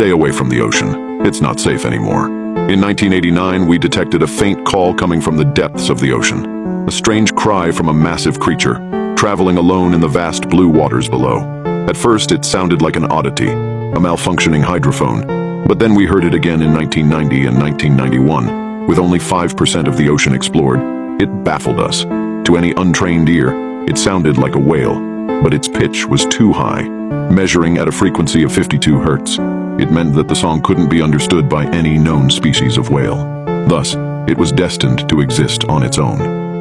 Stay away from the ocean. It's not safe anymore. In 1989, we detected a faint call coming from the depths of the ocean. A strange cry from a massive creature, traveling alone in the vast blue waters below. At first, it sounded like an oddity, a malfunctioning hydrophone. But then we heard it again in 1990 and 1991. With only 5% of the ocean explored, it baffled us. To any untrained ear, it sounded like a whale, but its pitch was too high. Measuring at a frequency of 52 hertz, it meant that the song couldn't be understood by any known species of whale. Thus, it was destined to exist on its own.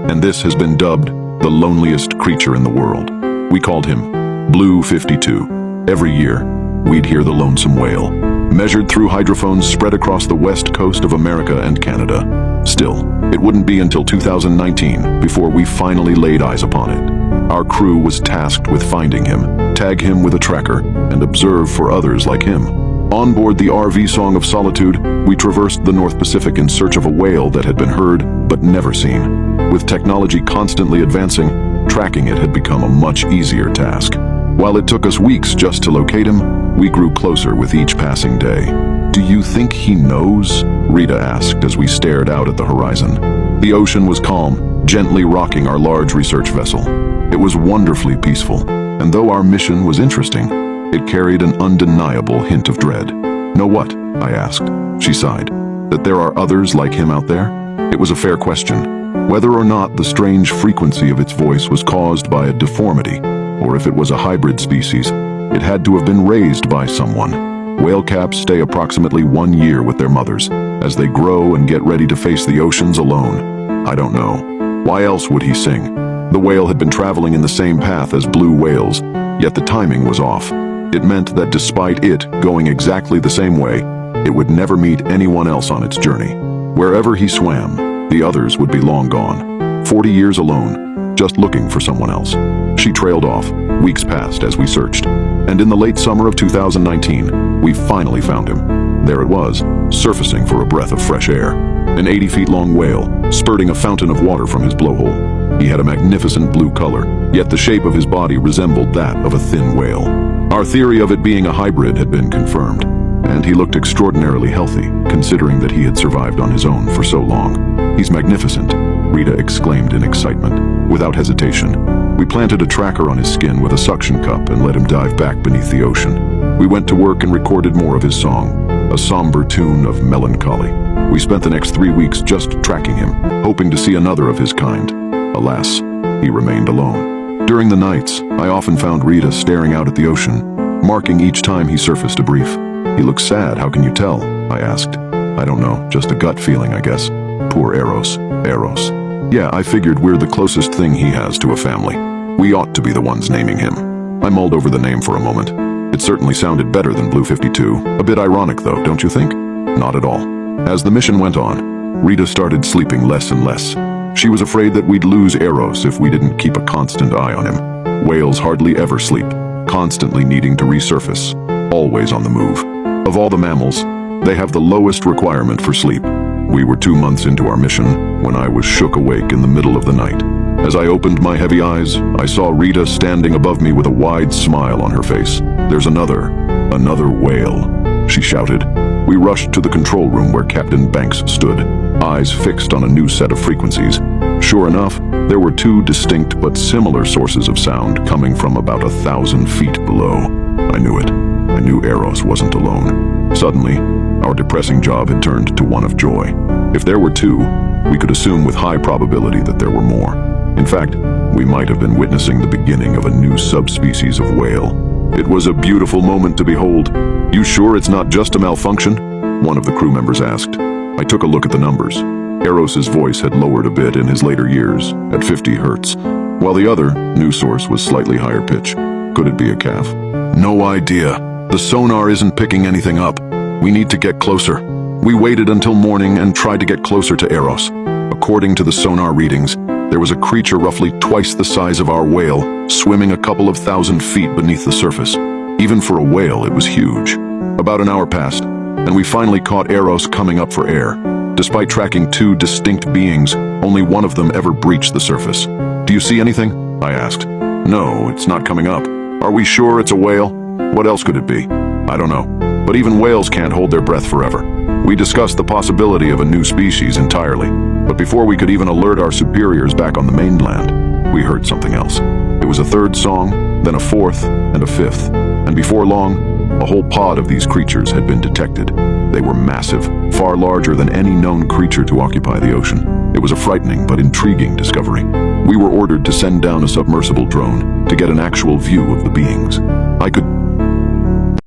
And this has been dubbed the loneliest creature in the world. We called him Blue 52. Every year, we'd hear the lonesome whale, measured through hydrophones spread across the west coast of America and Canada. Still, it wouldn't be until 2019 before we finally laid eyes upon it. Our crew was tasked with finding him, tag him with a tracker, and observe for others like him. On board the RV Song of Solitude, we traversed the North Pacific in search of a whale that had been heard but never seen. With technology constantly advancing, tracking it had become a much easier task. While it took us weeks just to locate him, we grew closer with each passing day. "Do you think he knows?" Rita asked as we stared out at the horizon. The ocean was calm, gently rocking our large research vessel. It was wonderfully peaceful, and though our mission was interesting, it carried an undeniable hint of dread. "Know what?" I asked. She sighed. "That there are others like him out there?" It was a fair question. Whether or not the strange frequency of its voice was caused by a deformity, or if it was a hybrid species, it had to have been raised by someone. Whale caps stay approximately 1 year with their mothers, as they grow and get ready to face the oceans alone. I don't know. Why else would he sing? The whale had been traveling in the same path as blue whales, yet the timing was off. It meant that despite it going exactly the same way, it would never meet anyone else on its journey. Wherever he swam, the others would be long gone. 40 years alone, just looking for someone else. She trailed off. Weeks passed as we searched. And in the late summer of 2019, we finally found him. There it was, surfacing for a breath of fresh air. An 80 feet long whale, spurting a fountain of water from his blowhole. He had a magnificent blue color, yet the shape of his body resembled that of a thin whale. Our theory of it being a hybrid had been confirmed, and he looked extraordinarily healthy, considering that he had survived on his own for so long. "He's magnificent," Rita exclaimed in excitement. Without hesitation, we planted a tracker on his skin with a suction cup and let him dive back beneath the ocean. We went to work and recorded more of his song, a somber tune of melancholy. We spent the next 3 weeks just tracking him, hoping to see another of his kind. Alas, he remained alone. During the nights, I often found Rita staring out at the ocean, marking each time he surfaced a brief. "He looks sad, how can you tell?" I asked. "I don't know, just a gut feeling, I guess." Poor Eros. Eros. "Yeah, I figured we're the closest thing he has to a family. We ought to be the ones naming him." I mulled over the name for a moment. It certainly sounded better than Blue 52. A bit ironic though, don't you think? Not at all. As the mission went on, Rita started sleeping less and less. She was afraid that we'd lose Eros if we didn't keep a constant eye on him. Whales hardly ever sleep, constantly needing to resurface, always on the move. Of all the mammals, they have the lowest requirement for sleep. We were 2 months into our mission when I was shook awake in the middle of the night. As I opened my heavy eyes, I saw Rita standing above me with a wide smile on her face. "There's another whale," she shouted. We rushed to the control room where Captain Banks stood, eyes fixed on a new set of frequencies. Sure enough, there were 2 distinct but similar sources of sound coming from about 1,000 feet below. I knew it. I knew Eros wasn't alone. Suddenly, our depressing job had turned to one of joy. If there were 2, we could assume with high probability that there were more. In fact, we might have been witnessing the beginning of a new subspecies of whale. It was a beautiful moment to behold. "You sure it's not just a malfunction?" one of the crew members asked. I took a look at the numbers. Eros's voice had lowered a bit in his later years, at 50 hertz, while the other, new source, was slightly higher pitch. Could it be a calf? "No idea. The sonar isn't picking anything up. We need to get closer." We waited until morning and tried to get closer to Eros. According to the sonar readings, there was a creature roughly twice the size of our whale, swimming a couple of 1,000 feet beneath the surface. Even for a whale, it was huge. About an hour passed, and we finally caught Eros coming up for air. Despite tracking 2 distinct beings, only one of them ever breached the surface. "Do you see anything?" I asked. "No, it's not coming up." "Are we sure it's a whale? What else could it be?" "I don't know, But even whales can't hold their breath forever. We discussed the possibility of a new species entirely. But before we could even alert our superiors back on the mainland, we heard something else. It was a third song, then a fourth, and a fifth. And before long, a whole pod of these creatures had been detected. They were massive, far larger than any known creature to occupy the ocean. It was a frightening but intriguing discovery. We were ordered to send down a submersible drone to get an actual view of the beings. I could